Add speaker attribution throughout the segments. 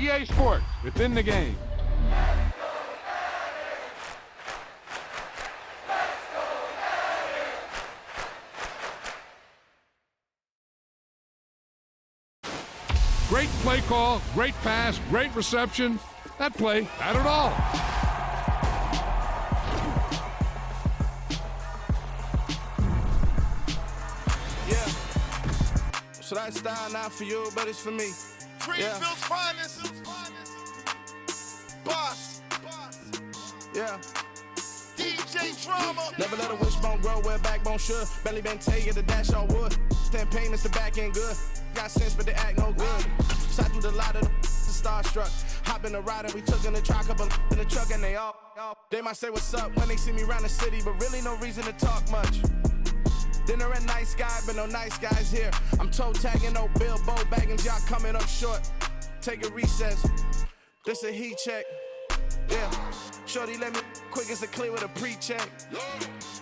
Speaker 1: EA Sports, within the game. Great play call, great pass, great reception. That play had it all.
Speaker 2: Yeah. So that style not for you, but it's for me.
Speaker 3: Greenfield's finest. Boss.
Speaker 2: Yeah.
Speaker 3: DJ Drama.
Speaker 2: Never let a wishbone grow where a backbone should. Belly been taken to dash all wood. 10 payments to back end good. Got sense, but they act no good. Shot through the lot of the starstruck. Hop in the ride and we took in the truck, up in the truck, and they all. They might say what's up when they see me around the city, but really no reason to talk much. Dinner a nice guy, but no nice guys here. I'm toe tagging, no Bilbo bagging, y'all coming up short. Take a recess. This a heat check. Yeah. Shorty let me quick as a clear with a pre-check.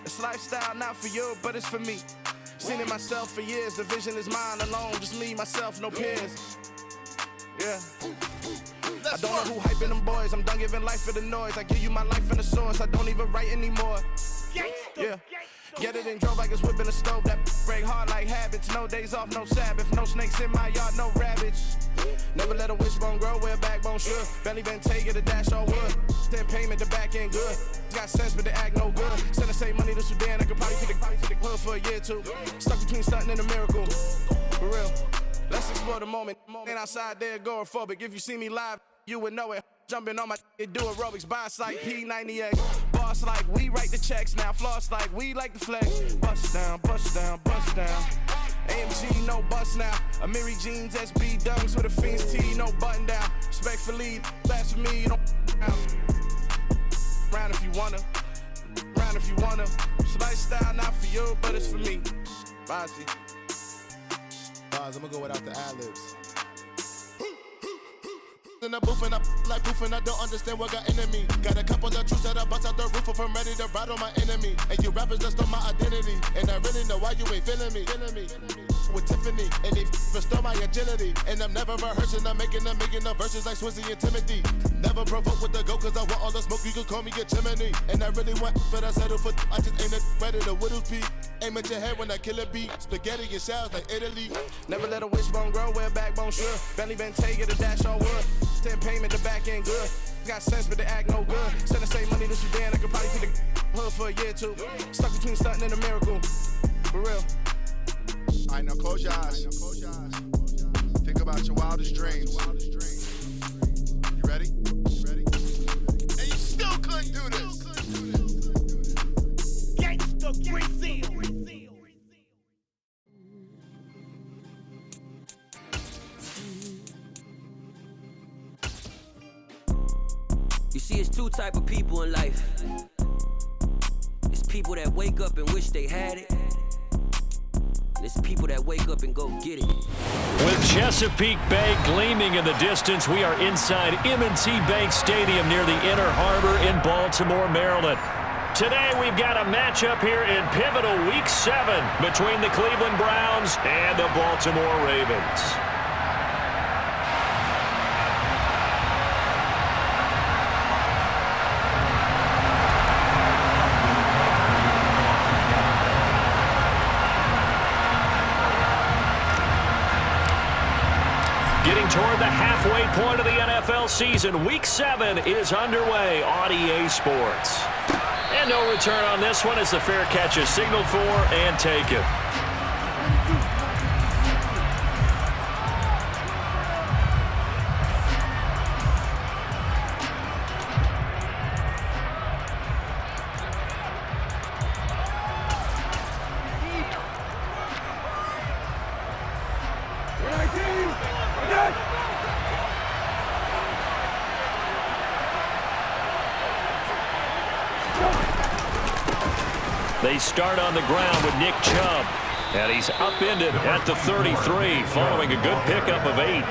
Speaker 2: It's lifestyle not for you, but it's for me. Seen it myself for years. The vision is mine alone. Just me, myself, no peers. Yeah. I don't know who hyping them boys. I'm done giving life for the noise. I give you my life in the source. I don't even write anymore. Yeah. Get it and drove like it's whipping a stove. That break hard like habits. No days off, no Sabbath. No snakes in my yard, no rabbits. Never let a wishbone grow where a backbone should. Belly been taken to dash all wood. 10 payment, the back end good. Got sense, but they act no good. Send the same money to Sudan. I could probably fit the hood for a year or two. Stuck between stunting and a miracle. For real. Let's explore the moment. Ain't outside there agoraphobic. If you see me live, you would know it. Jumping on my do aerobics, boss like P90X. Boss like we write the checks now. Floss like we like the flex. Bust down, bust down, bust down. AMG, no bust now. Amiri jeans, SB dunks with a Fiends T, no button down. Respectfully, that's for me, you don't round if you wanna. Round if you wanna. It's lifestyle not for you, but it's for me. Bossy.
Speaker 3: I'm gonna go without the ad-libs. In the booth and I like proof and I don't understand what got into me. Got a couple of truths that I bust out the roof if I'm ready to ride on my enemy. And you rappers just stole my identity, and I really know why you ain't feeling me. With Tiffany, and they restore my agility. And I'm never rehearsing, I'm making the verses like Swizzy and Timothy. Never provoke with the go, cause I want all the smoke, you can call me a chimney. And I really want, but I settle for, I just ain't ready to whittles peak. Aim at your head when I kill a beat. Spaghetti and shells like Italy.
Speaker 2: Never let a wishbone grow where a backbone should. Belly been taken to dash all wood. 10 payment, the back end good. Got sense, but they act no good. Send the same money to Sudan, I could probably fit the hood for a year or two. Stuck between stunting and a miracle. For real.
Speaker 3: Alright, now close your eyes. Think about your wildest dreams. You ready? And you still couldn't do this. Gangsta Brazil.
Speaker 4: You see, it's two type of people in life. It's people that wake up and wish they had it. And it's people that wake up and go get it.
Speaker 5: With Chesapeake Bay gleaming in the distance, we are inside M&T Bank Stadium near the Inner Harbor in Baltimore, Maryland. Today we've got a matchup here in pivotal Week 7 between the Cleveland Browns and the Baltimore Ravens. Getting toward the halfway point of the NFL season, Week 7 is underway on EA Sports. And no return on this one as the fair catch is signaled for and taken. They start on the ground with Nick Chubb, and he's upended at the 33 following a good pickup of 8.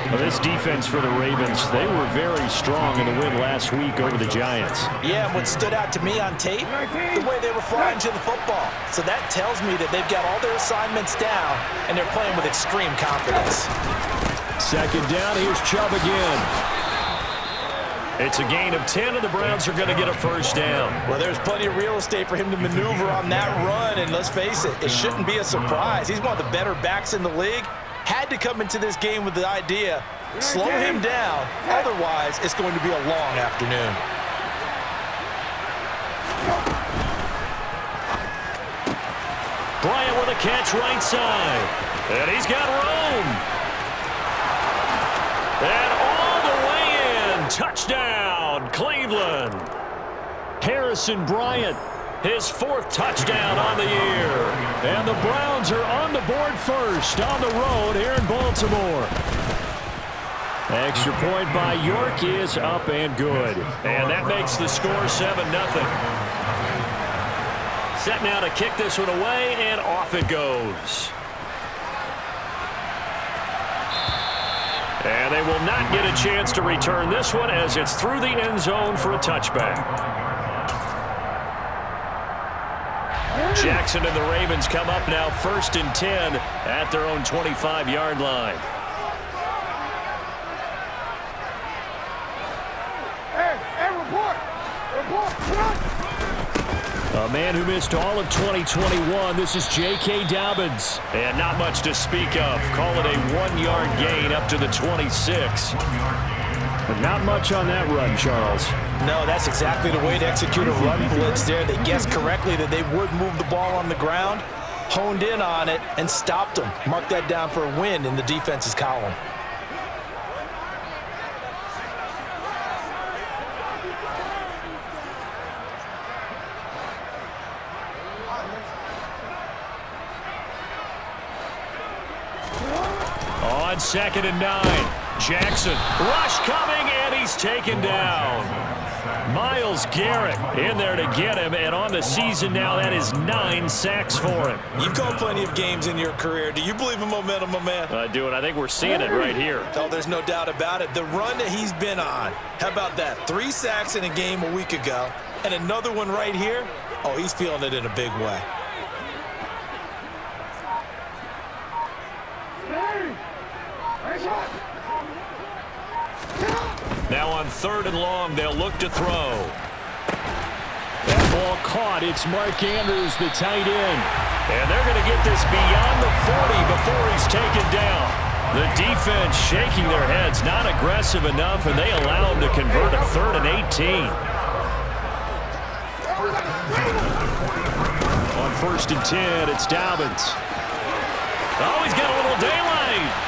Speaker 5: Well, this defense for the Ravens, they were very strong in the win last week over the Giants.
Speaker 6: Yeah, and what stood out to me on tape, the way they were flying to the football. So that tells me that they've got all their assignments down, and they're playing with extreme confidence.
Speaker 5: Second down, here's Chubb again. It's a gain of 10, and the Browns are going to get a first down.
Speaker 6: Well, there's plenty of real estate for him to maneuver on that run, and let's face it, it shouldn't be a surprise. He's one of the better backs in the league. Had to come into this game with the idea, slow him down, otherwise it's going to be a long afternoon.
Speaker 5: Bryant with a catch right side, and he's got room. And all the way in, touchdown, Cleveland. Harrison Bryant, his 4th touchdown on the year. And the Browns are on the board first on the road here in Baltimore. Extra point by York is up and good. And that makes the score 7-0. Set now to kick this one away, and off it goes. And they will not get a chance to return this one as it's through the end zone for a touchback. Jackson and the Ravens come up now 1st and 10 at their own 25-yard line. A man who missed all of 2021, this is J.K. Dobbins. And not much to speak of. Call it a 1-yard gain up to the 26. But not much on that run, Charles.
Speaker 6: No, that's exactly the way to execute a run blitz there. They guessed correctly that they would move the ball on the ground, honed in on it, and stopped them. Mark that down for a win in the defense's column.
Speaker 5: On 2nd and 9, Jackson, rush coming, and he's taken down. Myles Garrett in there to get him, and on the season now, that is 9 sacks for him.
Speaker 6: You've called plenty of games in your career. Do you believe in momentum, my man?
Speaker 5: I do, and I think we're seeing it right here.
Speaker 6: Oh, there's no doubt about it. The run that he's been on, how about that? 3 sacks in a game a week ago, and another one right here. Oh, he's feeling it in a big way.
Speaker 5: Now on 3rd and long, they'll look to throw. That ball caught. It's Mark Andrews, the tight end. And they're going to get this beyond the 40 before he's taken down. The defense shaking their heads, not aggressive enough, and they allow him to convert a 3rd and 18. On 1st and 10, it's Dobbins. Oh, he's got a little daylight.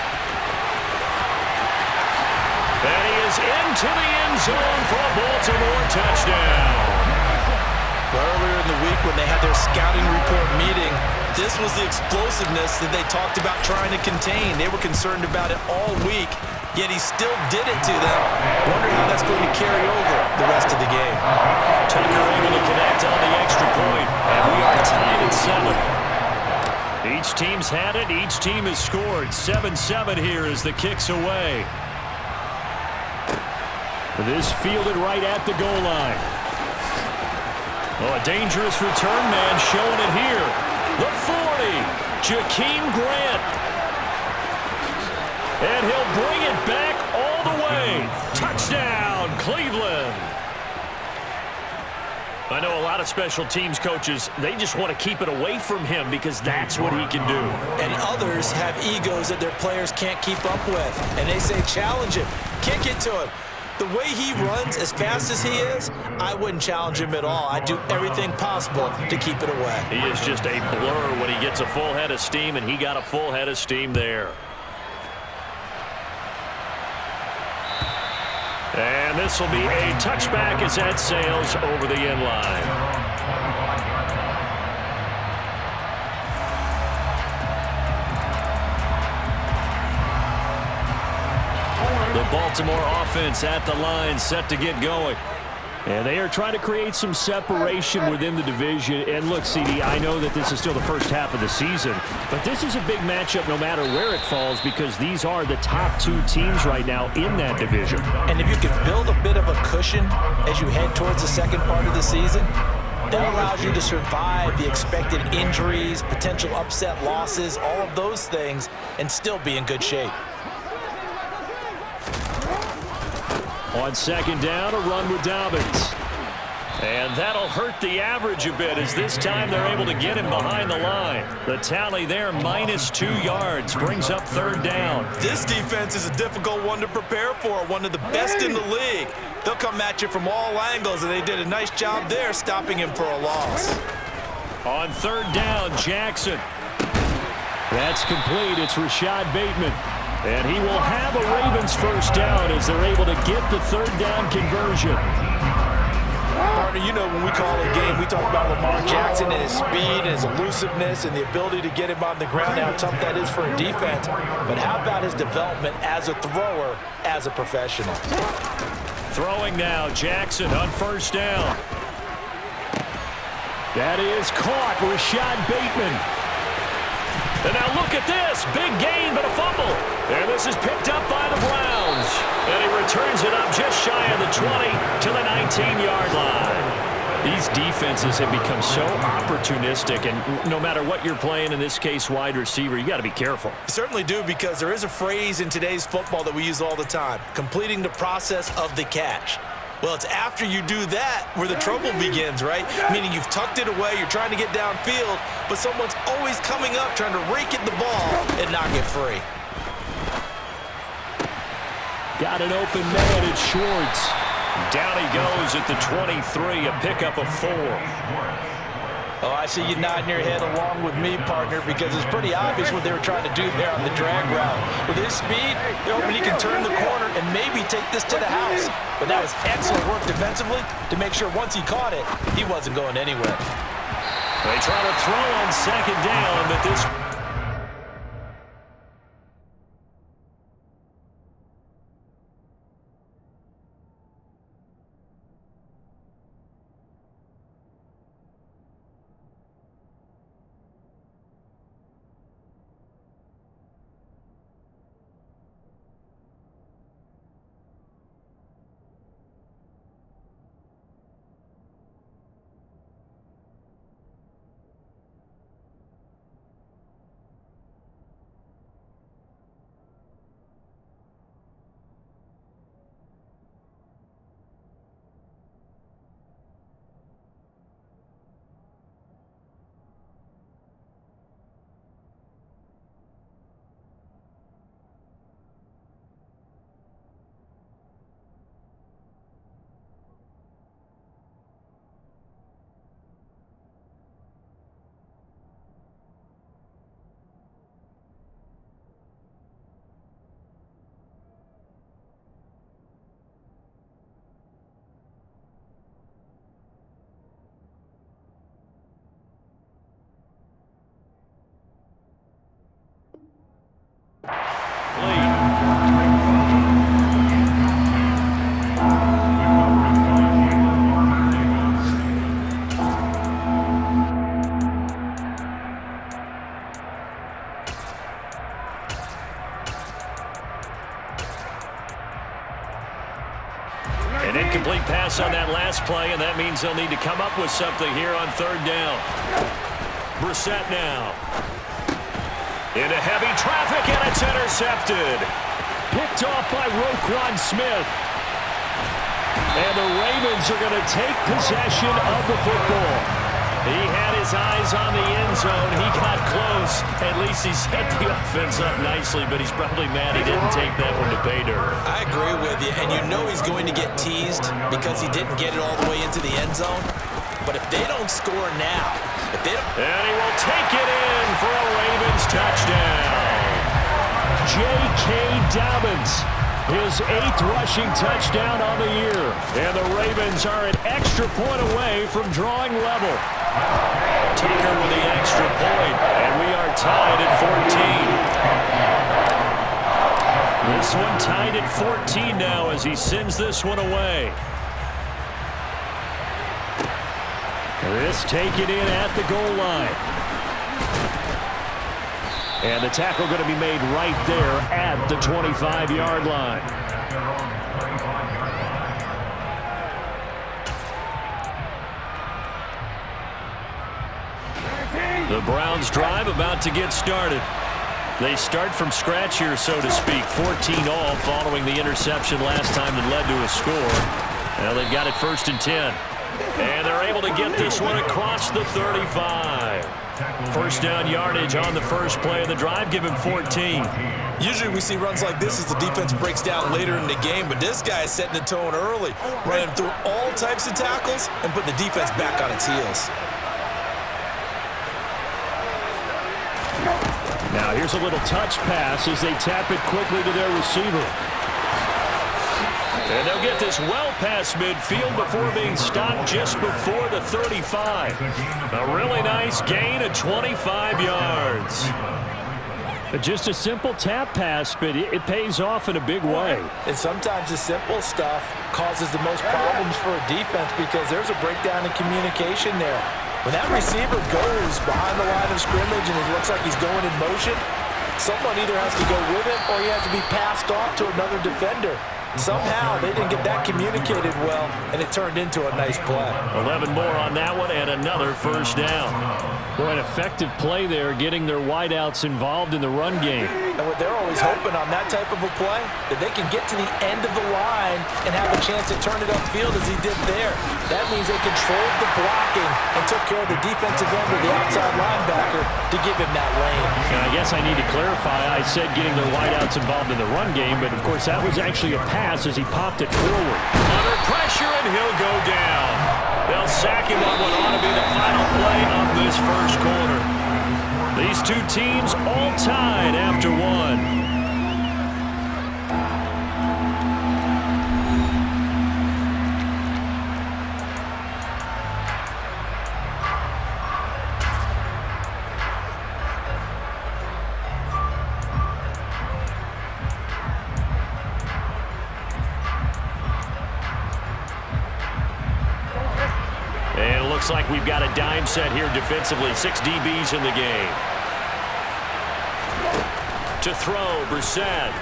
Speaker 5: And he is into the end zone for a Baltimore touchdown.
Speaker 6: Earlier in the week when they had their scouting report meeting, this was the explosiveness that they talked about trying to contain. They were concerned about it all week, yet he still did it to them. Wonder how that's going to carry over the rest of the game.
Speaker 5: Tucker able to connect on the extra point, and we are tied at 7. Each team's had it. Each team has scored. 7-7 here as the kick's away. This fielded right at the goal line. Oh, a dangerous return man showing it here. The 40, Jakeem Grant. And he'll bring it back all the way. Touchdown, Cleveland. I know a lot of special teams coaches, they just want to keep it away from him because that's what he can do.
Speaker 6: And others have egos that their players can't keep up with. And they say, challenge him, kick it to him. The way he runs, as fast as he is, I wouldn't challenge him at all. I'd do everything possible to keep it away.
Speaker 5: He is just a blur when he gets a full head of steam, and he got a full head of steam there. And this will be a touchback as that sails over the end line. The Baltimore offense at the line, set to get going. And they are trying to create some separation within the division. And look, CD, I know that this is still the first half of the season, but this is a big matchup no matter where it falls because these are the top 2 teams right now in that division.
Speaker 6: And if you can build a bit of a cushion as you head towards the second part of the season, that allows you to survive the expected injuries, potential upset losses, all of those things, and still be in good shape.
Speaker 5: On second down, a run with Dobbins. And that'll hurt the average a bit as this time they're able to get him behind the line. The tally there, -2 yards, brings up third down.
Speaker 6: This defense is a difficult one to prepare for, one of the best in the league. They'll come at you from all angles, and they did a nice job there stopping him for a loss.
Speaker 5: On third down, Jackson. That's complete. It's Rashad Bateman. And he will have a Ravens first down as they're able to get the third down conversion.
Speaker 6: Partner, you know when we call a game, we talk about Lamar Jackson and his speed and his elusiveness and the ability to get him on the ground, how tough that is for a defense. But how about his development as a thrower, as a professional?
Speaker 5: Throwing now, Jackson on first down. That is caught, Rashad Bateman. And now look at this. Big gain, but a fumble. And this is picked up by the Browns. And he returns it up just shy of the 20 to the 19-yard line. These defenses have become so opportunistic, and no matter what you're playing, in this case wide receiver, you got to be careful.
Speaker 6: You certainly do, because there is a phrase in today's football that we use all the time, completing the process of the catch. Well, it's after you do that where the trouble begins, right? Meaning you've tucked it away, you're trying to get downfield, but someone's always coming up trying to rake at the ball and knock it free.
Speaker 5: Got an open man, it's Schwartz. Down he goes at the 23, a pickup of 4.
Speaker 6: Oh, I see you nodding your head along with me, partner, because it's pretty obvious what they were trying to do there on the drag route. With his speed, they're hoping he can turn the corner and maybe take this to the house. But that was excellent work defensively to make sure once he caught it, he wasn't going anywhere.
Speaker 5: They try to throw on second down, but this... An incomplete pass on that last play, and that means they'll need to come up with something here on third down. Brissett now. Into heavy traffic, and it's intercepted. Picked off by Roquan Smith. And the Ravens are going to take possession of the football. He had his eyes on the end zone. He got close. At least he set the offense up nicely, but he's probably mad he didn't take that one to pay dirt.
Speaker 6: I agree with you, and you know he's going to get teased because he didn't get it all the way into the end zone. But if they don't score now, if they don't...
Speaker 5: And he will take it in for a Ravens touchdown. J.K. Dobbins, his 8th rushing touchdown on the year. And the Ravens are an extra point away from drawing level. Taker with the extra point, and we are tied at 14. This one tied at 14 now as he sends this one away. This taken in at the goal line. And the tackle going to be made right there at the 25-yard line. The Browns drive about to get started. They start from scratch here, so to speak. 14 all following the interception last time that led to a score. Now they've got it 1st and 10. And they're able to get this one across the 35. First down yardage on the first play of the drive. Give him 14.
Speaker 6: Usually we see runs like this as the defense breaks down later in the game, but this guy is setting the tone early, running through all types of tackles and putting the defense back on its heels.
Speaker 5: Now here's a little touch pass as they tap it quickly to their receiver. And they'll get this well past midfield before being stopped just before the 35. A really nice gain of 25 yards. Just a simple tap pass, but it pays off in a big way.
Speaker 6: And sometimes the simple stuff causes the most problems for a defense because there's a breakdown in communication there. When that receiver goes behind the line of scrimmage and it looks like he's going in motion, someone either has to go with him or he has to be passed off to another defender. Somehow they didn't get that communicated well, and it turned into a nice play.
Speaker 5: 11 more on that one and another first down. Boy, an effective play there, getting their wideouts involved in the run game.
Speaker 6: And what they're always hoping on that type of a play, that they can get to the end of the line and have a chance to turn it upfield as he did there. That means they controlled the blocking and took care of the defensive end of the outside linebacker to give him that lane.
Speaker 5: And I guess I need to clarify, I said getting their wideouts involved in the run game, but of course that was actually a pass as he popped it forward. Under pressure, and he'll go down. They'll sack him on what ought to be the final play of this first quarter. These two teams all tied after one. Looks like we've got a dime set here defensively. 6 DBs in the game. To throw, Brissett.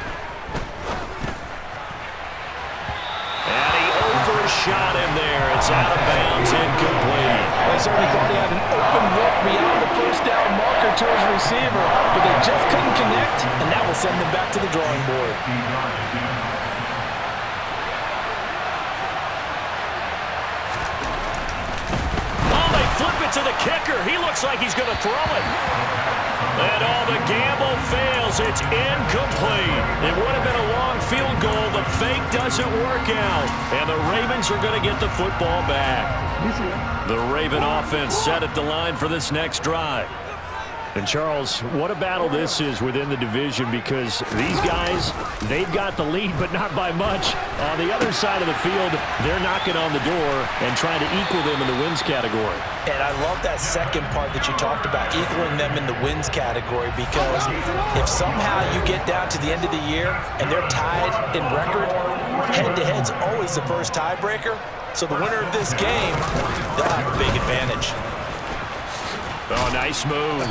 Speaker 5: And he overshot him there. It's out of bounds, incomplete.
Speaker 6: They certainly thought he had an open look beyond the first down marker to his receiver, but they just couldn't connect, and that will send them back to the drawing board.
Speaker 5: Flip it to the kicker. He looks like he's going to throw it. And the gamble fails. It's incomplete. It would have been a long field goal. The fake doesn't work out. And the Ravens are going to get the football back. The Raven offense set at the line for this next drive. And, Charles, what a battle this is within the division because these guys, they've got the lead, but not by much. On the other side of the field, they're knocking on the door and trying to equal them in the wins category.
Speaker 6: And I love that second part that you talked about, equaling them in the wins category, because if somehow you get down to the end of the year and they're tied in record, head-to-head's always the first tiebreaker. So the winner of this game, they'll have a big advantage.
Speaker 5: Oh, nice move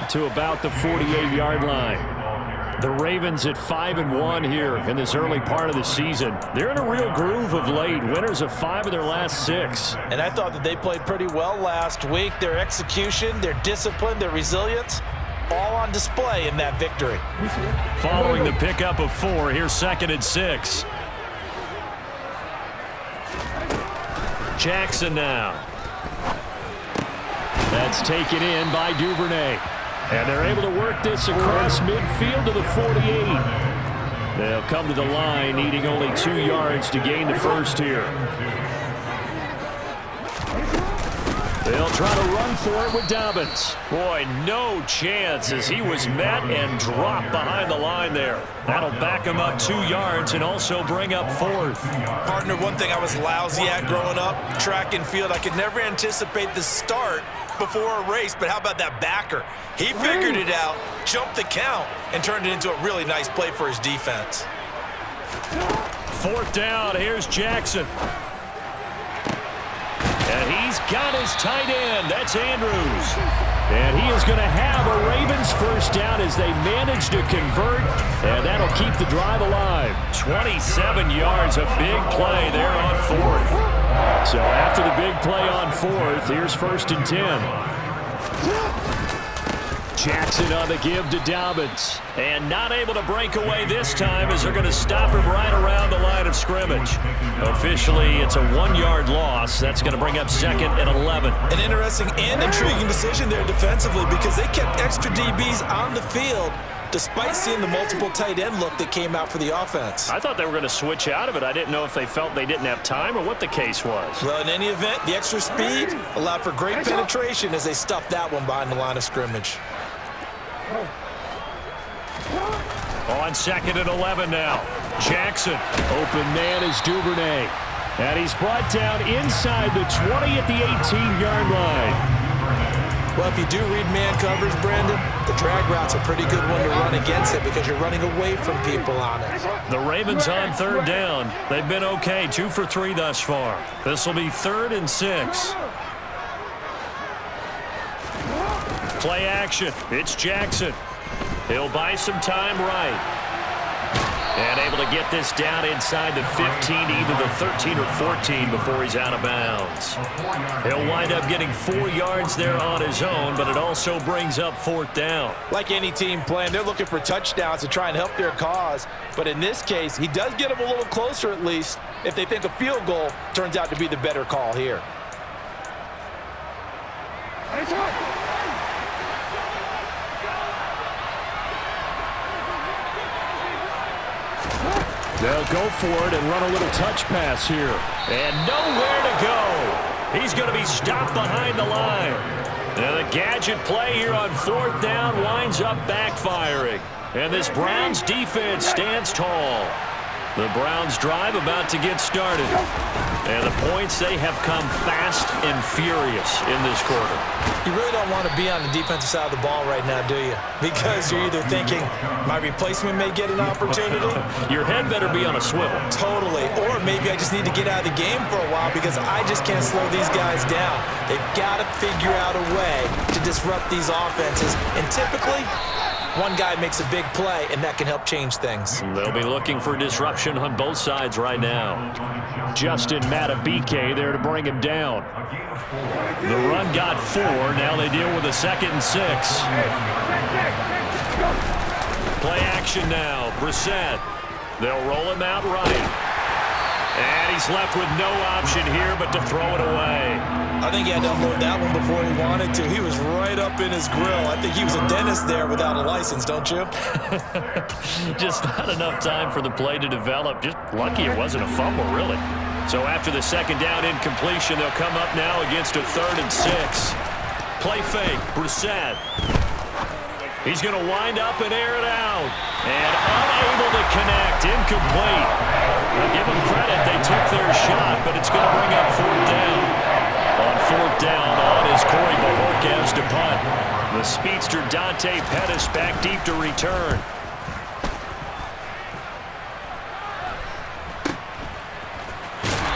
Speaker 5: to about the 48-yard line. The Ravens at 5-1 here in this early part of the season. They're in a real groove of late. Winners of 5 of their last 6.
Speaker 6: And I thought that they played pretty well last week. Their execution, their discipline, their resilience, all on display in that victory.
Speaker 5: Following the pickup of 4, here's 2nd and 6. Jackson now. That's taken in by Duvernay. And they're able to work this across midfield to the 48. They'll come to the line needing only 2 yards to gain the first here. They'll try to run for it with Dobbins. Boy, no chance as he was met and dropped behind the line there. That'll back him up 2 yards and also bring up 4th.
Speaker 6: Partner, one thing I was lousy at growing up, track and field, I could never anticipate the start before a race, but how about that backer? He figured it out, jumped the count, and turned it into a really nice play for his defense.
Speaker 5: 4th down, here's Jackson. And he's got his tight end. That's Andrews. And he is going to have a Ravens first down as they manage to convert. And that'll keep the drive alive. 27 yards, a big play there on 4th. So after the big play on 4th, here's 1st and 10. Jackson on the give to Dobbins. And not able to break away this time as they're going to stop him right around the line of scrimmage. Officially, it's a 1-yard loss. That's going to bring up 2nd and 11.
Speaker 6: An interesting and intriguing decision there defensively because they kept extra DBs on the field despite seeing the multiple tight end look that came out for the offense.
Speaker 5: I thought they were going to switch out of it. I didn't know if they felt they didn't have time or what the case was.
Speaker 6: Well, in any event, the extra speed allowed for great penetration as they stuffed that one behind the line of scrimmage.
Speaker 5: On 2nd and 11 now. Jackson. Open man is Duvernay. And he's brought down inside the 20 at the 18-yard line.
Speaker 6: Well, if you do read man coverage, Brandon, the drag route's a pretty good one to run against it because you're running away from people on it.
Speaker 5: The Ravens on 3rd down. They've been okay, 2 for 3 thus far. This will be 3rd and 6. Play action. It's Jackson. He'll buy some time right. And able to get this down inside the 15, either the 13 or 14 before he's out of bounds. He'll wind up getting 4 yards there on his own, but it also brings up 4th down.
Speaker 6: Like any team playing, they're looking for touchdowns to try and help their cause. But in this case, he does get them a little closer at least if they think a field goal turns out to be the better call here.
Speaker 5: They'll go for it and run a little touch pass here. And nowhere to go. He's going to be stopped behind the line. And the gadget play here on 4th down winds up backfiring. And this Browns defense stands tall. The Browns drive about to get started. And the points, they have come fast and furious in this quarter.
Speaker 6: You really don't want to be on the defensive side of the ball right now, do you? Because you're either thinking, my replacement may get an opportunity.
Speaker 5: Your head better be on a swivel.
Speaker 6: Totally. Or maybe I just need to get out of the game for a while because I just can't slow these guys down. They've got to figure out a way to disrupt these offenses. And typically, one guy makes a big play, and that can help change things.
Speaker 5: They'll be looking for disruption on both sides right now. Justin Matabike there to bring him down. The run got 4. Now they deal with a 2nd and 6. Play action now. Brissett. They'll roll him out right. And he's left with no option here but to throw it away.
Speaker 6: I think he had to unload that one before he wanted to. He was right up in his grill. I think he was a dentist there without a license, don't you?
Speaker 5: Just not enough time for the play to develop. Just lucky it wasn't a fumble, really. So after the 2nd down incompletion, they'll come up now against a 3rd and 6. Play fake, Brissett. He's going to wind up and air it out. And unable to connect, incomplete. Now give them credit, they took their shot, but it's going to bring up 4th down. On 4th down, on is Corey Bojorquez to punt. The speedster Dante Pettis back deep to return.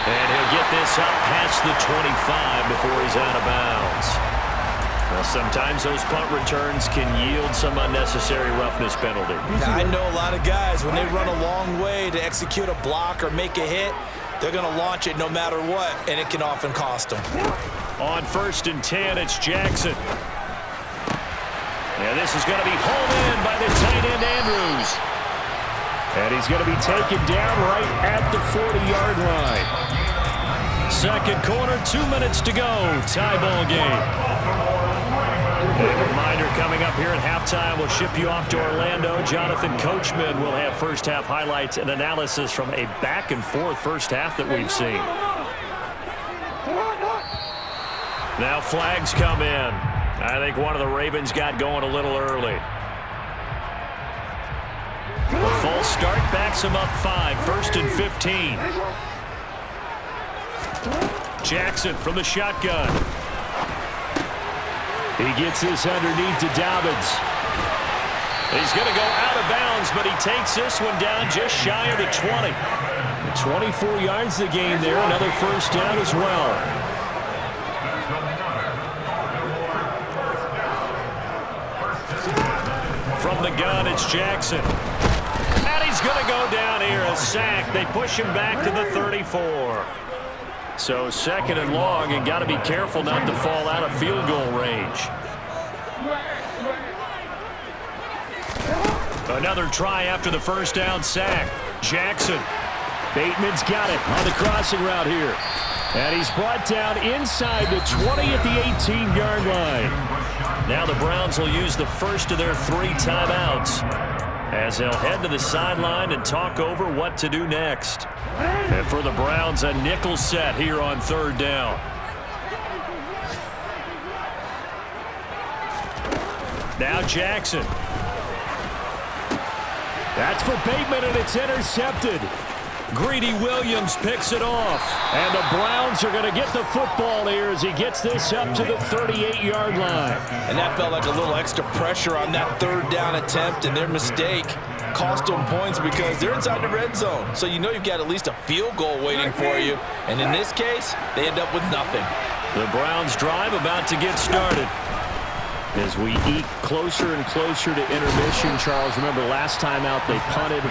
Speaker 5: And he'll get this up past the 25 before he's out of bounds. Well, sometimes those punt returns can yield some unnecessary roughness penalty.
Speaker 6: Now, I know a lot of guys, when they run a long way to execute a block or make a hit, they're going to launch it no matter what, and it can often cost them.
Speaker 5: On 1st and 10, it's Jackson. And this is going to be hauled in by the tight end Andrews. And he's going to be taken down right at the 40-yard line. 2nd quarter, 2 minutes to go. Tie ball game. A reminder coming up here at halftime, we'll ship you off to Orlando. Jonathan Coachman will have first half highlights and analysis from a back and forth first half that we've seen. Now flags come in. I think one of the Ravens got going a little early. The false start backs him up 5, 1st and 15. Jackson from the shotgun. He gets this underneath to Dobbins. He's going to go out of bounds, but he takes this one down just shy of the 20. 24 yards the gain there, another first down as well. From the gun, it's Jackson. And he's going to go down here, a sack. They push him back to the 34. So 2nd and long, and got to be careful not to fall out of field goal range. Another try after the first down sack. Jackson. Bateman's got it on the crossing route here. And he's brought down inside the 20 at the 18-yard line. Now the Browns will use the first of their 3 timeouts as they'll head to the sideline and talk over what to do next. And for the Browns, a nickel set here on 3rd down. Now Jackson. That's for Bateman, and it's intercepted. Greedy Williams picks it off. And the Browns are going to get the football here as he gets this up to the 38-yard line.
Speaker 6: And that felt like a little extra pressure on that 3rd down attempt, and their mistake cost them points because they're inside the red zone. So you know you've got at least a field goal waiting for you. And in this case, they end up with nothing.
Speaker 5: The Browns drive about to get started. As we eke closer and closer to intermission, Charles, remember last time out they punted.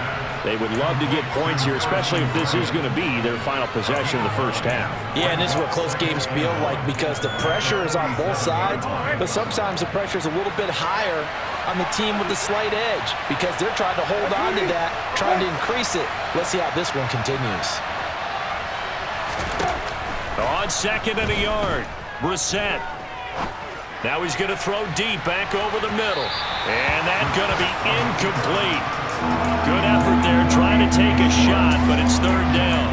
Speaker 5: They would love to get points here, especially if this is going to be their final possession of the first half.
Speaker 6: Yeah, and this is what close games feel like because the pressure is on both sides, but sometimes the pressure is a little bit higher on the team with the slight edge because they're trying to hold on to that, trying to increase it. Let's see how this one continues.
Speaker 5: On 2nd and a yard, Brissett. Now he's going to throw deep back over the middle. And that's going to be incomplete. Good effort there trying to take a shot, but it's 3rd down.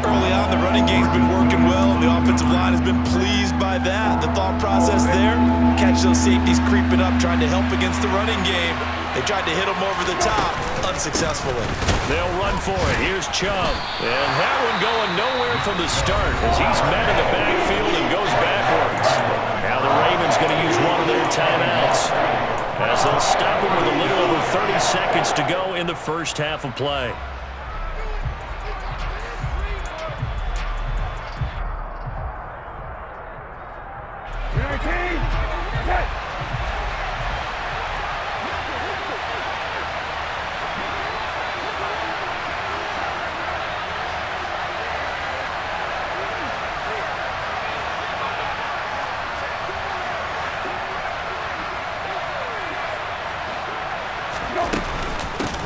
Speaker 6: Early on, the running game's been working well, and the offensive line has been pleased by that. The thought process there, catch those safeties creeping up, trying to help against the running game. They tried to hit them over the top, unsuccessfully.
Speaker 5: They'll run for it. Here's Chubb. And that one going nowhere from the start as he's met in the backfield and goes backwards. Now the Ravens going to use one of their timeouts as they'll stop him with a little over 30 seconds to go in the first half of play.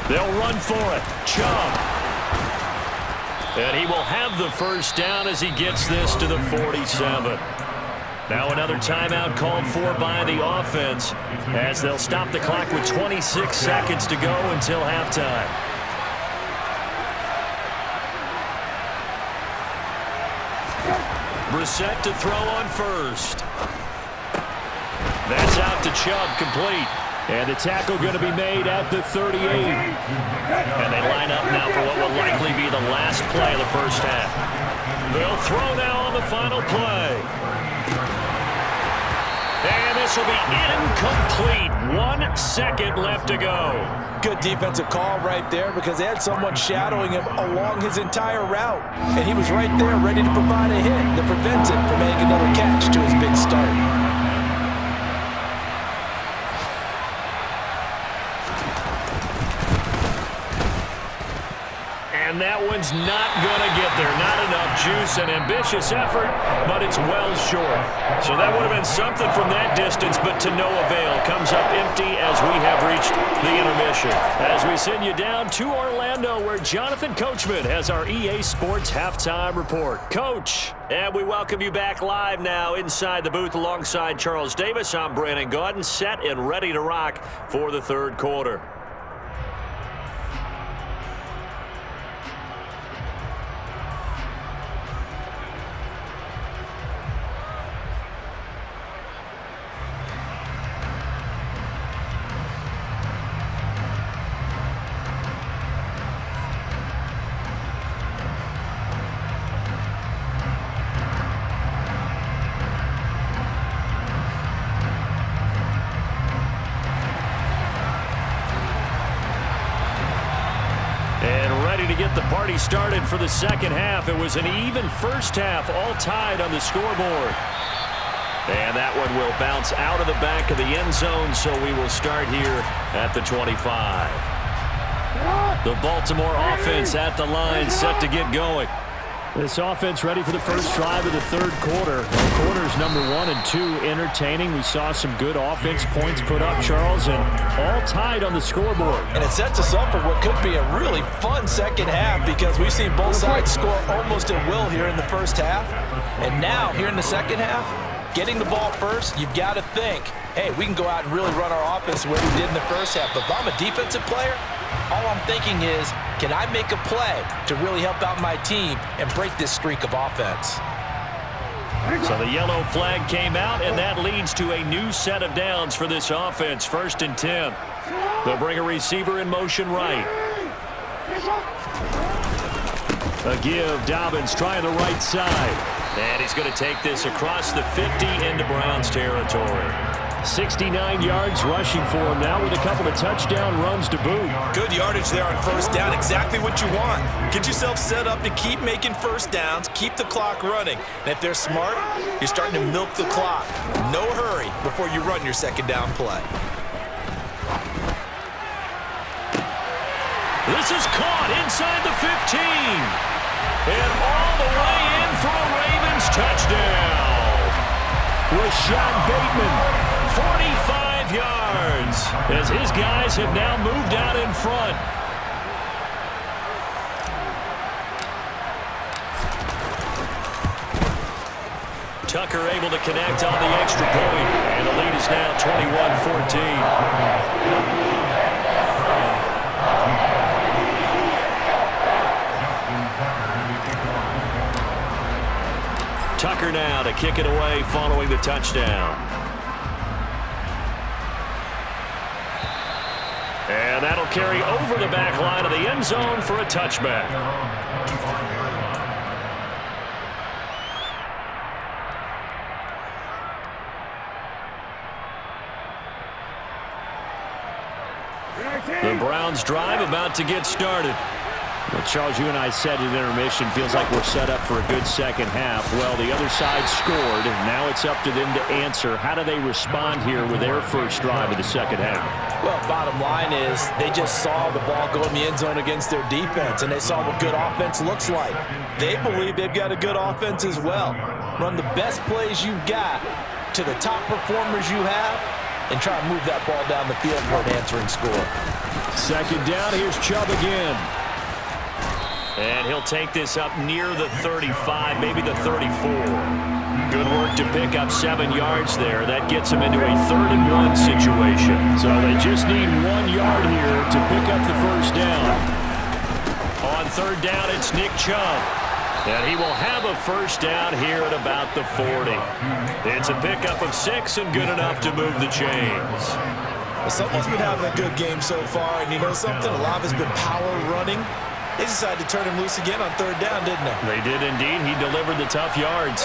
Speaker 5: They'll run for it. Chubb. And he will have the first down as he gets this to the 47. Now another timeout called for by the offense as they'll stop the clock with 26 seconds to go until halftime. Brissett to throw on first. That's out to Chubb, complete. And the tackle going to be made at the 38. And they line up now for what will likely be the last play of the first half. They'll throw now on the final play. And this will be incomplete. 1 second left to go.
Speaker 6: Good defensive call right there because they had someone shadowing him along his entire route. And he was right there ready to provide a hit that prevents him from making another catch to his big start.
Speaker 5: And that one's not going to get there. Not enough juice, an ambitious effort, but it's well short. So that would have been something from that distance, but to no avail. Comes up empty as we have reached the intermission. As we send you down to Orlando, where Jonathan Coachman has our EA Sports Halftime Report. Coach, and we welcome you back live now inside the booth alongside Charles Davis. I'm Brandon Gaudin, set and ready to rock for the 3rd quarter. To get the party started for the second half. It was an even first half, all tied on the scoreboard. And that one will bounce out of the back of the end zone, so we will start here at the 25. The Baltimore offense at the line, set to get going. This offense ready for the first drive of the third quarter. Well, quarters number 1 and 2 entertaining. We saw some good offense points put up, Charles, and all tied on the scoreboard.
Speaker 6: And it sets us up for what could be a really fun second half because we've seen both sides score almost at will here in the first half. And now, here in the second half, getting the ball first, you've got to think, hey, we can go out and really run our offense the way we did in the first half. But if I'm a defensive player, all I'm thinking is, can I make a play to really help out my team and break this streak of offense?
Speaker 5: So the yellow flag came out, and that leads to a new set of downs for this offense. 1st and 10. They'll bring a receiver in motion right. A give. Dobbins trying the right side. And he's going to take this across the 50 into Browns territory. 69 yards rushing for him now with a couple of touchdown runs to boot.
Speaker 6: Good yardage there on first down. Exactly what you want. Get yourself set up to keep making first downs, keep the clock running. And if they're smart, you're starting to milk the clock. No hurry before you run your second down play.
Speaker 5: This is caught inside the 15. And all the way in for a Ravens touchdown. Rashad Bateman, 45 yards, as his guys have now moved out in front. Tucker able to connect on the extra point, and the lead is now 21-14. Tucker now to kick it away following the touchdown. And that'll carry over the back line of the end zone for a touchback. The Browns drive about to get started. Well, Charles, you and I said at intermission, feels like we're set up for a good second half. Well, the other side scored, and now it's up to them to answer. How do they respond here with their first drive of the second half?
Speaker 6: Well, bottom line is they just saw the ball go in the end zone against their defense, and they saw what good offense looks like. They believe they've got a good offense as well. Run the best plays you've got to the top performers you have, and try to move that ball down the field for an answering score.
Speaker 5: Second down, here's Chubb again. And he'll take this up near the 35, maybe the 34. Good work to pick up 7 yards there. That gets him into a 3rd-and-1 situation. So they just need 1 yard here to pick up the first down. On 3rd down, it's Nick Chubb. And he will have a first down here at about the 40. It's a pickup of 6 and good enough to move the chains.
Speaker 6: Well, someone's been having a good game so far, and you know something? A lot of it's been power running. They decided to turn him loose again on 3rd down, didn't they?
Speaker 5: They did indeed. He delivered the tough yards.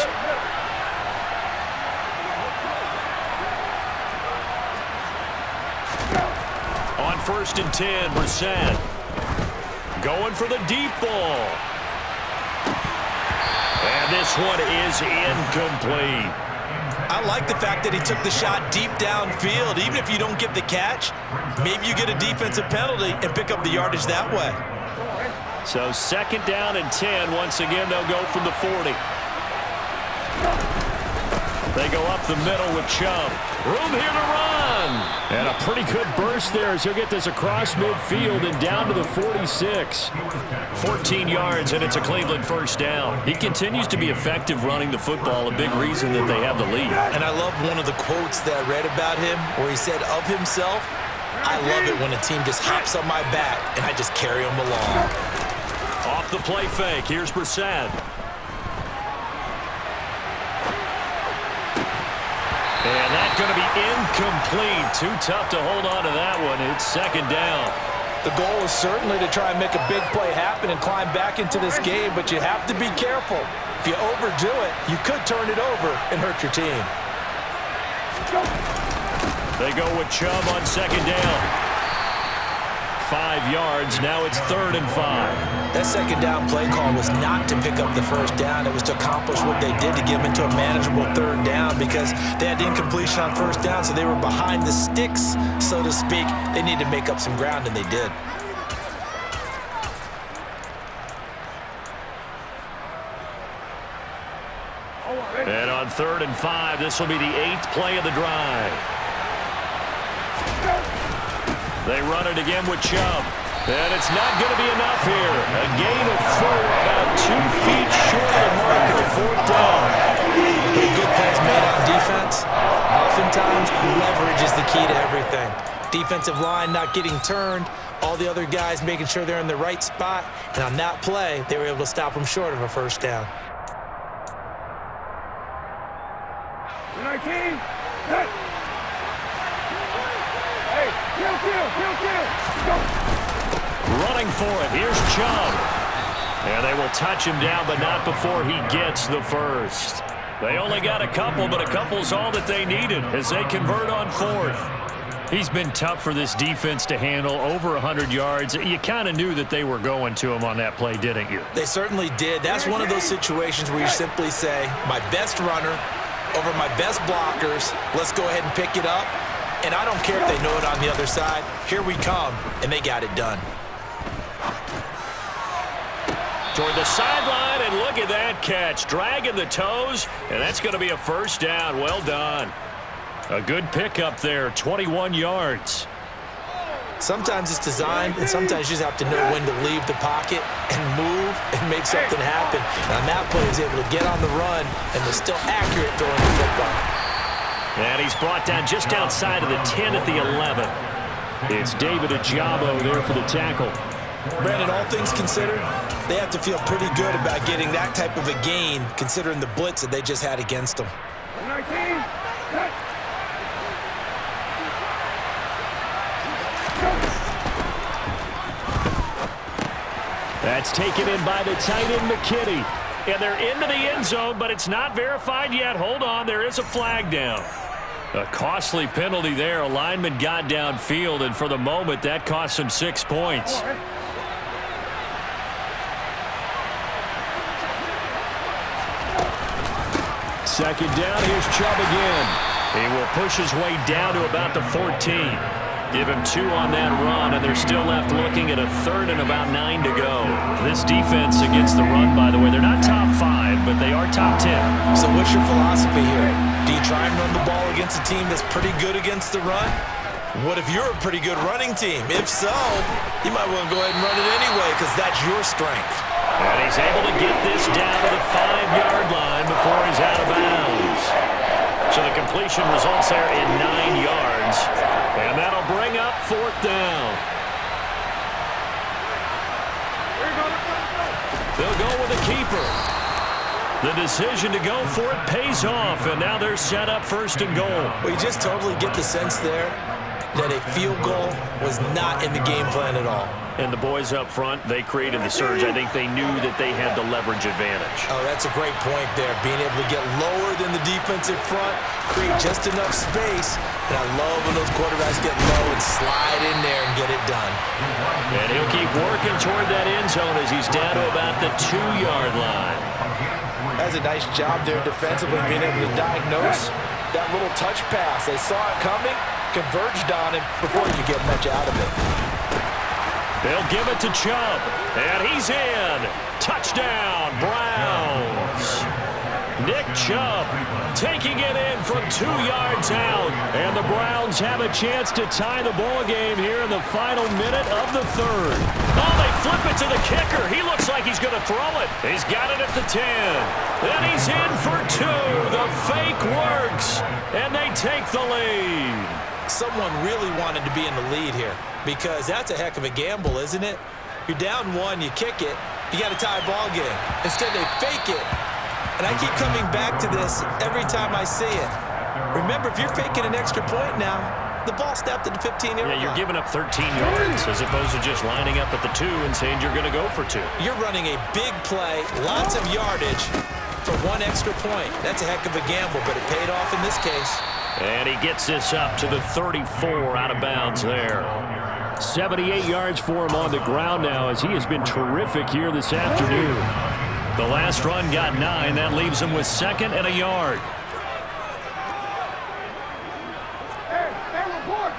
Speaker 5: On 1st and 10, Brissett going for the deep ball. And this one is incomplete.
Speaker 6: I like the fact that he took the shot deep downfield. Even if you don't get the catch, maybe you get a defensive penalty and pick up the yardage that way.
Speaker 5: So 2nd down and 10. Once again, they'll go from the 40. They go up the middle with Chubb. Room here to run. And a pretty good burst there as he'll get this across midfield and down to the 46. 14 yards, and it's a Cleveland first down. He continues to be effective running the football, a big reason that they have the lead.
Speaker 6: And I love one of the quotes that I read about him where he said of himself, I love it when a team just hops on my back and I just carry them along.
Speaker 5: Off the play fake, here's Brissett. And that's going to be incomplete. Too tough to hold on to that one. It's 2nd down.
Speaker 6: The goal is certainly to try and make a big play happen and climb back into this game, but you have to be careful. If you overdo it, you could turn it over and hurt your team.
Speaker 5: They go with Chubb on 2nd down. 5 yards. Now it's 3rd and 5.
Speaker 6: That 2nd down play call was not to pick up the first down. It was to accomplish what they did to get them into a manageable 3rd down because they had incompletion on 1st down, so they were behind the sticks, so to speak. They needed to make up some ground, and they did.
Speaker 5: On 3rd and 5, this will be the 8th play of the drive. They run it again with Chubb. And it's not going to be enough here. A gain of 4, about 2 feet short of the marker, 4th down.
Speaker 6: Pretty good plays made on defense. Oftentimes, leverage is the key to everything. Defensive line not getting turned. All the other guys making sure they're in the right spot. And on that play, they were able to stop them short of a 1st down.
Speaker 7: 19. Hey, kill. Go.
Speaker 5: Running for it. Here's Chubb. And they will touch him down, but not before he gets the 1st. They only got a couple, but a couple's all that they needed as they convert on 4th. He's been tough for this defense to handle, over 100 yards. You kind of knew that they were going to him on that play, didn't you?
Speaker 6: They certainly did. That's one of those situations where you simply say, my best runner over my best blockers, let's go ahead and pick it up. And I don't care if they know it on the other side. Here we come, and they got it done.
Speaker 5: Toward the sideline, and look at that catch. Dragging the toes, and that's going to be a 1st down. Well done. A good pickup there, 21 yards.
Speaker 6: Sometimes it's designed, and sometimes you just have to know when to leave the pocket and move and make something happen. And on that play, he's able to get on the run, and they're still accurate throwing the football.
Speaker 5: And he's brought down just outside of the 10 at the 11. It's David Ajabo there for the tackle.
Speaker 6: Brandon, all things considered, they have to feel pretty good about getting that type of a gain, considering the blitz that they just had against them.
Speaker 7: 19.
Speaker 5: That's taken in by the tight end, McKinney. And they're into the end zone, but it's not verified yet. Hold on, there is a flag down. A costly penalty there. A lineman got downfield, and for the moment, that cost him 6 points. Second down, here's Chubb again. He will push his way down to about the 14. Give him 2 on that run, and they're still left looking at a 3rd and about 9 to go. This defense against the run, by the way, they're not top 5, but they are top 10.
Speaker 6: So what's your philosophy here? Do you try and run the ball against a team that's pretty good against the run? What if you're a pretty good running team? If so, you might want to go ahead and run it anyway because that's your strength.
Speaker 5: And he's able to get this down to the 5-yard line before he's out of bounds. So the completion results there in 9 yards. And that'll bring up 4th down. They'll go with a keeper. The decision to go for it pays off, and now they're set up 1st and goal.
Speaker 6: Well, you just totally get the sense there that a field goal was not in the game plan at all.
Speaker 5: And the boys up front, they created the surge. I think they knew that they had the leverage advantage.
Speaker 6: Oh, that's a great point there. Being able to get lower than the defensive front, create just enough space. And I love when those quarterbacks get low and slide in there and get it done.
Speaker 5: And he'll keep working toward that end zone as he's down to about the 2-yard line.
Speaker 6: That's a nice job there defensively, being able to diagnose that little touch pass. They saw it coming, converged on him before you could get much out of it.
Speaker 5: They'll give it to Chubb, and he's in. Touchdown, Browns. Nick Chubb taking it in from 2 yards out, and the Browns have a chance to tie the ball game here in the final minute of the 3rd. Oh, they flip it to the kicker. He looks like he's going to throw it. He's got it at the 10. Then he's in for 2. The fake works, and they take the lead.
Speaker 6: Someone really wanted to be in the lead here because that's a heck of a gamble, isn't it? You're down 1, you kick it, you got a tie ball game. Instead, they fake it. And I keep coming back to this every time I see it. Remember, if you're faking an extra point now, the ball snapped at the 15-yard line.
Speaker 5: Yeah, you're giving up 13 yards as opposed to just lining up at the 2 and saying you're going to go for 2.
Speaker 6: You're running a big play, lots of yardage for 1 extra point. That's a heck of a gamble, but it paid off in this case.
Speaker 5: And he gets this up to the 34 out of bounds there. 78 yards for him on the ground now as he has been terrific here this afternoon. The last run got 9. That leaves him with 2nd and a yard.
Speaker 7: Hey, report.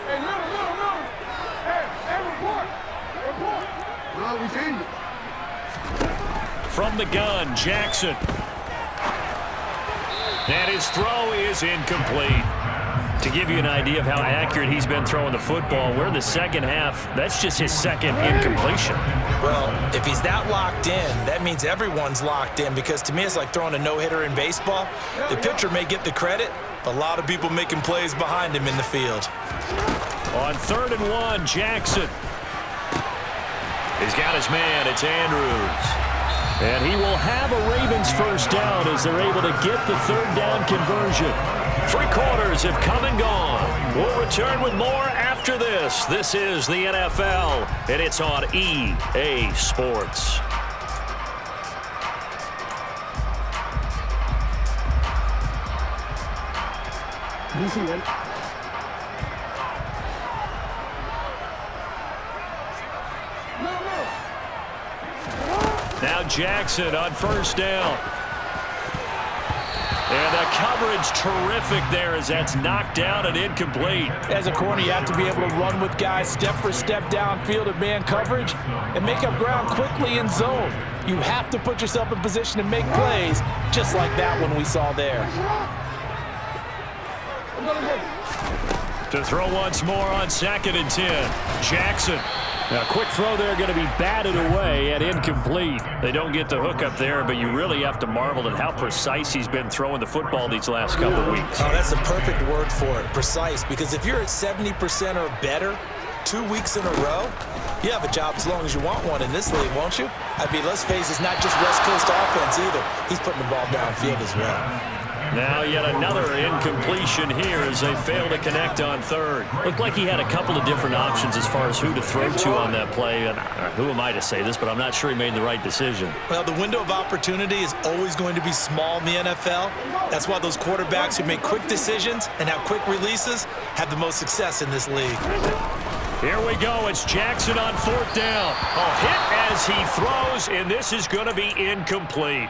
Speaker 7: Hey, no. Hey, report. No, we seen you.
Speaker 5: from the gun, Jackson. And his throw is incomplete. To give you an idea of how accurate he's been throwing the football, we're in the second half. That's just his second incompletion.
Speaker 6: Well, if he's that locked in, that means everyone's locked in, because to me it's like throwing a no-hitter in baseball. The pitcher may get the credit, but a lot of people making plays behind him in the field.
Speaker 5: On 3rd and 1, Jackson. He's got his man. It's Andrews. And he will have a Ravens first down as they're able to get the 3rd down conversion. 3 quarters have come and gone. We'll return with more after this. This is the NFL, and it's on EA Sports. Now Jackson on 1st down. And the coverage terrific there as that's knocked down and incomplete.
Speaker 6: As a corner, you have to be able to run with guys step for step downfield at man coverage and make up ground quickly in zone. You have to put yourself in position to make plays, just like that one we saw there.
Speaker 5: To throw once more on 2nd and 10. Jackson. Now, a quick throw there going to be batted away and incomplete. They don't get the hook up there, but you really have to marvel at how precise he's been throwing the football these last couple of weeks.
Speaker 6: Oh, that's a perfect word for it, precise, because if you're at 70% or better 2 weeks in a row, you have a job as long as you want one in this league, won't you? I mean, let's face it, it's not just West Coast offense either. He's putting the ball downfield as well.
Speaker 5: Now yet another incompletion here as they fail to connect on 3rd. Looked like he had a couple of different options as far as who to throw to on that play. And who am I to say this, but I'm not sure he made the right decision.
Speaker 6: Well, the window of opportunity is always going to be small in the NFL. That's why those quarterbacks who make quick decisions and have quick releases have the most success in this league.
Speaker 5: Here we go. It's Jackson on 4th down. A hit as he throws, and this is going to be incomplete.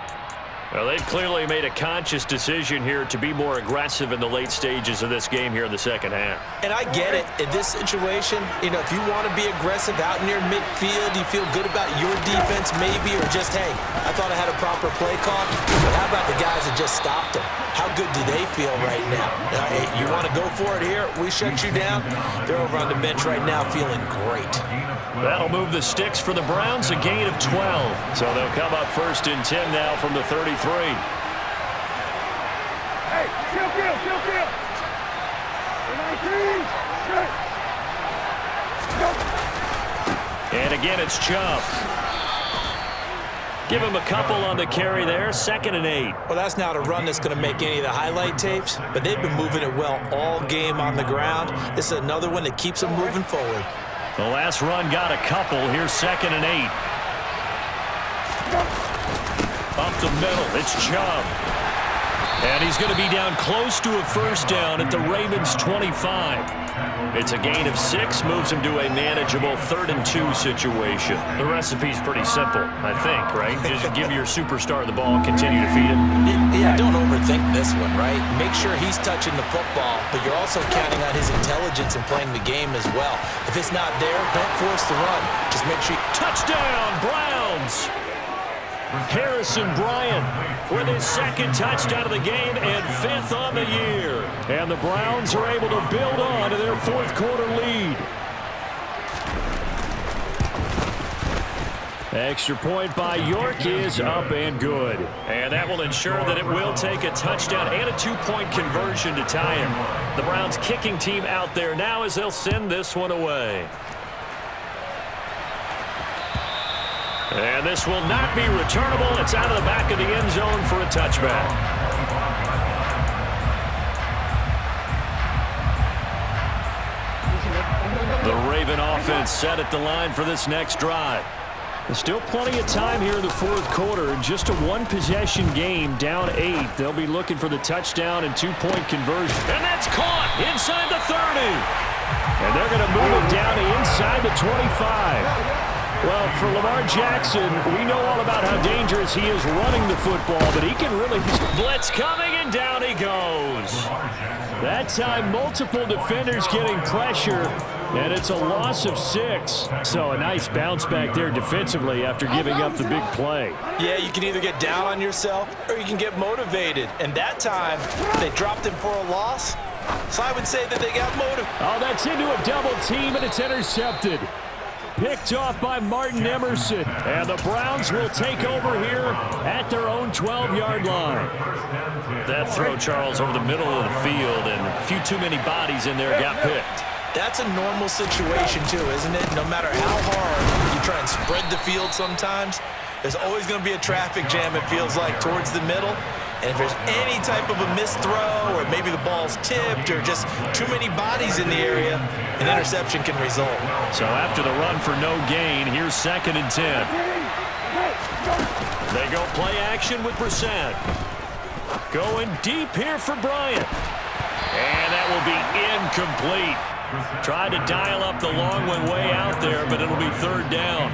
Speaker 5: Well, they've clearly made a conscious decision here to be more aggressive in the late stages of this game here in the second half.
Speaker 6: And I get it. In this situation, you know, if you want to be aggressive out near midfield, you feel good about your defense maybe, or just, hey, I thought I had a proper play call. But how about the guys that just stopped them? How good do they feel right now? Hey, you want to go for it here? We shut you down? They're over on the bench right now feeling great.
Speaker 5: That'll move the sticks for the Browns, a gain of 12. So they'll come up 1st and 10 now from the 33.
Speaker 7: Hey, kill. 19.
Speaker 5: And again, it's Chubb. Give him a couple on the carry there, 2nd and 8.
Speaker 6: Well, that's not a run that's going to make any of the highlight tapes, but they've been moving it well all game on the ground. This is another one that keeps them moving forward.
Speaker 5: The last run got a couple. Here's 2nd and 8. Up the middle, it's Chubb. And he's going to be down close to a 1st down at the Ravens' 25. It's a gain of 6, moves him to a manageable 3rd and 2 situation. The recipe's pretty simple, I think, right? Just give your superstar the ball and continue to feed him.
Speaker 6: Yeah, don't overthink this one, right? Make sure he's touching the football, but you're also counting on his intelligence in playing the game as well. If it's not there, don't force the run. Just make sure you...
Speaker 5: Touchdown, Browns! Harrison Bryant with his 2nd touchdown of the game and 5th on the year. And the Browns are able to build on to their 4th quarter lead. Extra point by York is up and good. And that will ensure that it will take a touchdown and a 2-point conversion to tie him. The Browns kicking team out there now as they'll send this one away. And this will not be returnable. It's out of the back of the end zone for a touchback. The Raven offense set at the line for this next drive. There's still plenty of time here in the 4th quarter. Just a 1-possession game, down 8. They'll be looking for the touchdown and 2-point conversion. And that's caught inside the 30. And they're going to move it down to inside the 25. Well, for Lamar Jackson, we know all about how dangerous he is running the football, but he can really... Blitz coming, and down he goes. That time, multiple defenders getting pressure, And it's a loss of 6. So a nice bounce back there defensively after giving up the big play.
Speaker 6: Yeah, you can either get down on yourself or you can get motivated. And that time, they dropped him for a loss. So I would say that they got motivated.
Speaker 5: Oh, that's into a double team, and it's intercepted. Picked off by Martin Emerson. And the Browns will take over here at their own 12-yard line. That throw, Charles, over the middle of the field, and a few too many bodies in there got picked.
Speaker 6: That's a normal situation, too, isn't it? No matter how hard you try and spread the field sometimes, there's always going to be a traffic jam, it feels like, towards the middle. And if there's any type of a missed throw or maybe the ball's tipped or just too many bodies in the area, an interception can result.
Speaker 5: So after the run for no gain, here's 2nd and 10. They go play action with Brissett. Going deep here for Bryant. And that will be incomplete. Tried to dial up the long one way out there, but it'll be 3rd down.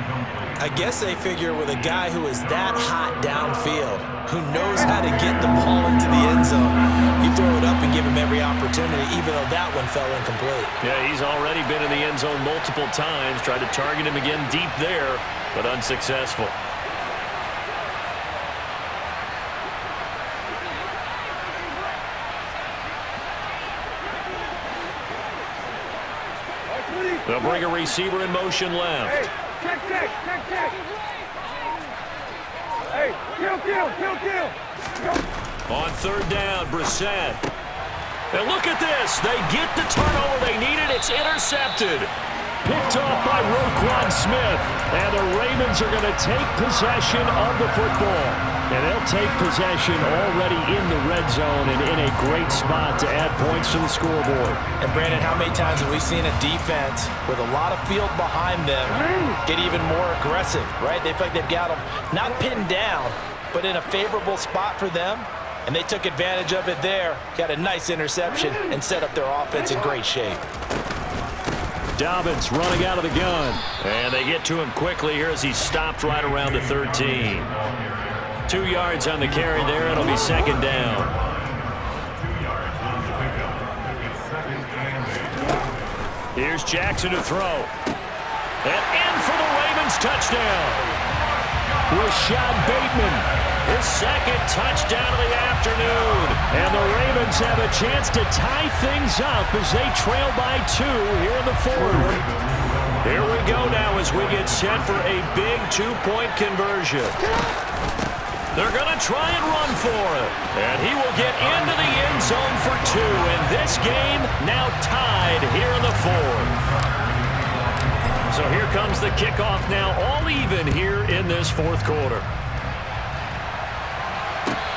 Speaker 6: I guess they figure with a guy who is that hot downfield, who knows how to get the ball into the end zone, you throw it up and give him every opportunity, even though that one fell incomplete.
Speaker 5: Yeah, he's already been in the end zone multiple times. Tried to target him again deep there, but unsuccessful. They'll bring a receiver in motion left.
Speaker 7: Hey, check. Hey, kill.
Speaker 5: On 3rd down, Brissett. And look at this. They get the turnover they needed. It's intercepted. Picked off by Roquan Smith. And the Ravens are going to take possession of the football. And they'll take possession already in the red zone and in a great spot to add points to the scoreboard.
Speaker 6: And, Brandon, how many times have we seen a defense with a lot of field behind them get even more aggressive, right? They feel like they've got them not pinned down, but in a favorable spot for them. And they took advantage of it there, got a nice interception, and set up their offense in great shape.
Speaker 5: Dobbins running out of the gun. And they get to him quickly here as he's stopped right around the 13. 2 yards on the carry there. It'll be 2nd down. Here's Jackson to throw. And in for the Ravens touchdown. Rashad Bateman. His 2nd touchdown of the afternoon. And the Ravens have a chance to tie things up as they trail by 2 here in the 4th. Here we go now as we get set for a big 2-point conversion. They're going to try and run for it. And he will get into the end zone for 2. And this game now tied here in the 4th. So here comes the kickoff now, all even here in this 4th quarter.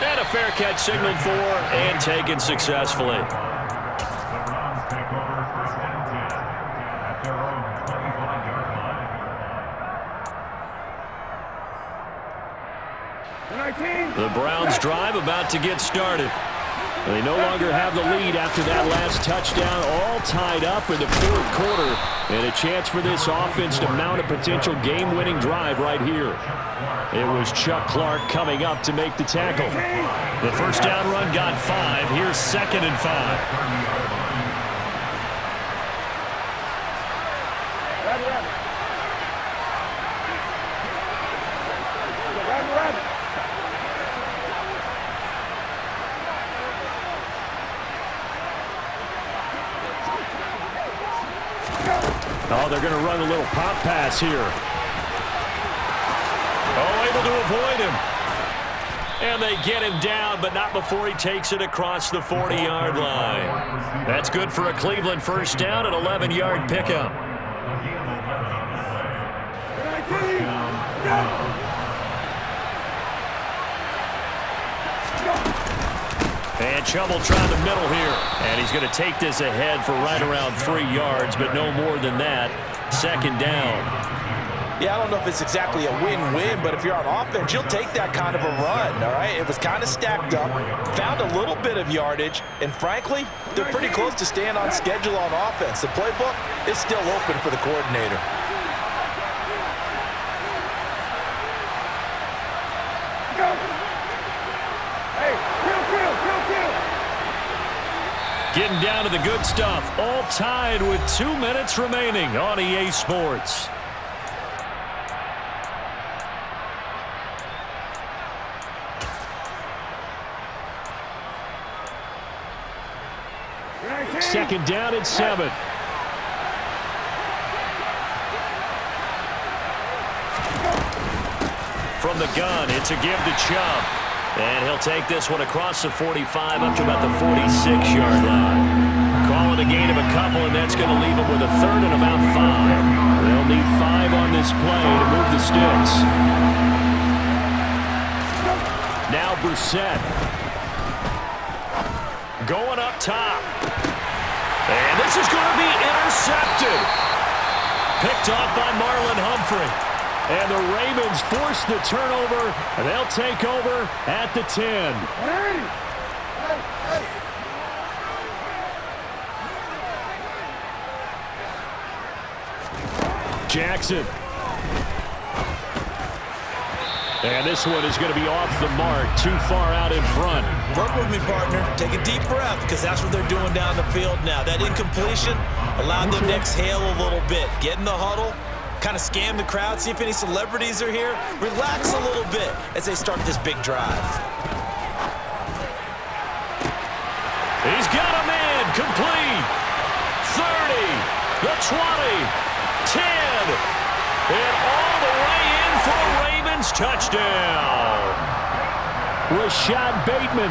Speaker 5: And a fair catch signaled for and taken successfully. The Browns drive about to get started. They no longer have the lead after that last touchdown, all tied up in the 4th quarter, and a chance for this offense to mount a potential game-winning drive right here. It was Chuck Clark coming up to make the tackle. The first down run got 5. Here's 2nd and 5. Oh, they're going to run a little pop pass here. Oh, able to avoid him. And they get him down, but not before he takes it across the 40-yard line. That's good for a Cleveland first down, an 11-yard pickup. And Chubbell trying the middle here. And he's going to take this ahead for right around 3 yards, but no more than that. 2nd down.
Speaker 6: Yeah, I don't know if it's exactly a win-win, but if you're on offense, you'll take that kind of a run, all right? It was kind of stacked up, found a little bit of yardage, and frankly, they're pretty close to staying on schedule on offense. The playbook is still open for the coordinator.
Speaker 5: Getting getting down to the good stuff. All tied with 2 minutes remaining on EA Sports. Second down at 7. From the gun, it's a give to Chubb. And he'll take this one across the 45 up to about the 46-yard line. Call it a gain of a couple, and that's going to leave him with a third and about 5. They'll need 5 on this play to move the sticks. Now Brissett. Going up top. And this is going to be intercepted. Picked off by Marlon Humphrey. And the Ravens force the turnover, and they'll take over at the 10. Jackson. And this one is going to be off the mark, too far out in front.
Speaker 6: Work with me, partner. Take a deep breath, because that's what they're doing down the field now. That incompletion allowed them to exhale a little bit. Get in the huddle, kind of scan the crowd, see if any celebrities are here. Relax a little bit as they start this big drive.
Speaker 5: He's got a man, complete. 30, the 20, 10, and all the way in for a Ravens touchdown. Rashad Bateman,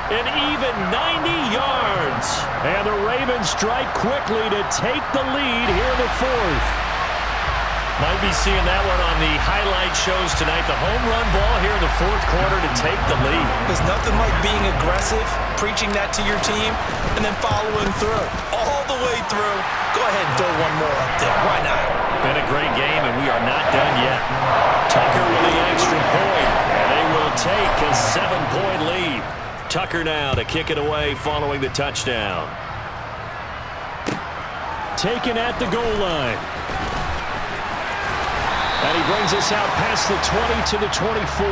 Speaker 5: an even 90 yards. And the Ravens strike quickly to take the lead here in the 4th. Might be seeing that one on the highlight shows tonight. The home run ball here in the 4th quarter to take the lead.
Speaker 6: There's nothing like being aggressive, preaching that to your team, and then following through. All the way through. Go ahead and throw one more up there. Why not?
Speaker 5: Been a great game, and we are not done yet. Tucker with the extra point, and they will take a 7-point lead. Tucker now to kick it away following the touchdown. Taken at the goal line. And he brings us out past the 20 to the 24.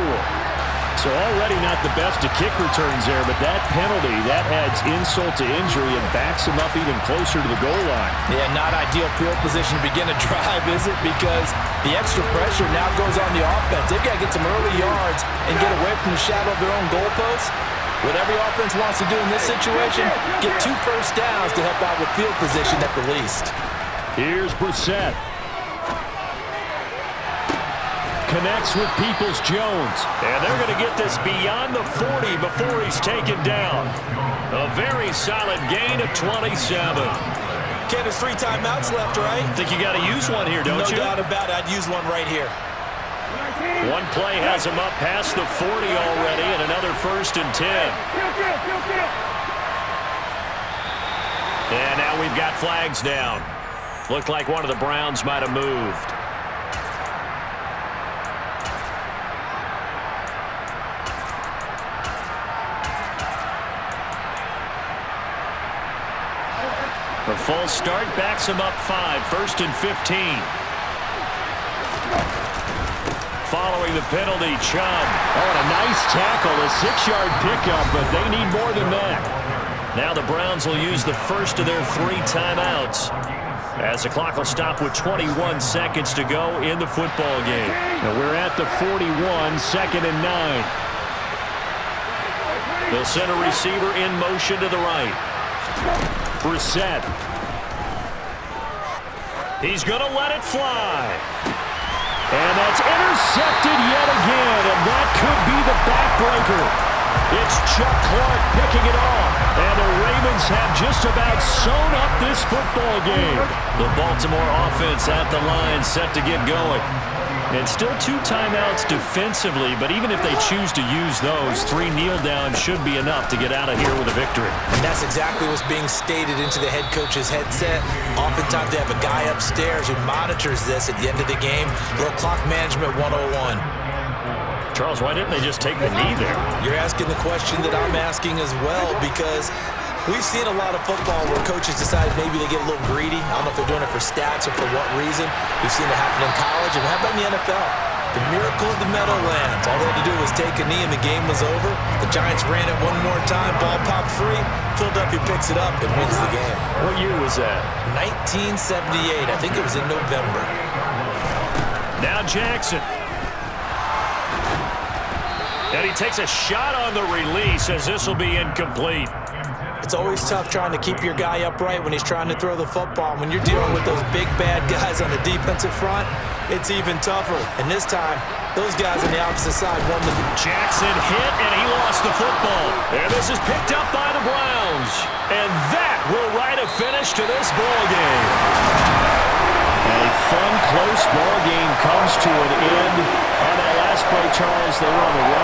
Speaker 5: So already not the best of kick returns there, but that penalty, that adds insult to injury and backs him up even closer to the goal line.
Speaker 6: Yeah, not ideal field position to begin a drive, is it? Because the extra pressure now goes on the offense. They've got to get some early yards and get away from the shadow of their own goalposts. What every offense wants to do in this situation, get 2 first downs to help out with field position at the least.
Speaker 5: Here's Brissett. Connects with Peoples-Jones. And they're going to get this beyond the 40 before he's taken down. A very solid gain of 27.
Speaker 6: Ken, there's 3 timeouts left, right?
Speaker 5: Think you got to use one here, don't you?
Speaker 6: No doubt about it. I'd use one right here.
Speaker 5: One play has him up past the 40 already, and another 1st and 10. And now we've got flags down. Looked like one of the Browns might have moved. The false start backs him up 5, 1st and 15. Following the penalty, Chubb. Oh, and a nice tackle, a 6-yard pickup, but they need more than that. Now the Browns will use the first of their 3 timeouts as the clock will stop with 21 seconds to go in the football game. Now we're at the 41, 2nd and 9. They'll send a receiver in motion to the right. Brissett. He's going to let it fly. And that's intercepted yet again, and that could be the backbreaker. It's Chuck Clark picking it off, and the Ravens have just about sewn up this football game. The Baltimore offense at the line set to get going. And still 2 timeouts defensively, but even if they choose to use those, 3 kneel downs should be enough to get out of here with a victory.
Speaker 6: And that's exactly what's being stated into the head coach's headset. Oftentimes they have a guy upstairs who monitors this at the end of the game. Little clock management 101.
Speaker 5: Charles, why didn't they just take the knee there?
Speaker 6: You're asking the question that I'm asking as well, because we've seen a lot of football where coaches decide maybe they get a little greedy. I don't know if they're doing it for stats or for what reason. We've seen it happen in college, and how about in the NFL? The miracle of the Meadowlands. All they had to do was take a knee and the game was over. The Giants ran it one more time. Ball popped free. Philadelphia picks it up and wins the game.
Speaker 5: What year was that?
Speaker 6: 1978. I think it was in November.
Speaker 5: Now Jackson. And he takes a shot on the release as this will be incomplete.
Speaker 6: It's always tough trying to keep your guy upright when he's trying to throw the football. When you're dealing with those big, bad guys on the defensive front, it's even tougher. And this time, those guys on the opposite side won the...
Speaker 5: Jackson hit, and he lost the football. And this is picked up by the Browns. And that will write a finish to this ball game. A fun, close ball game comes to an end. On that last play, Charles, they were on the run.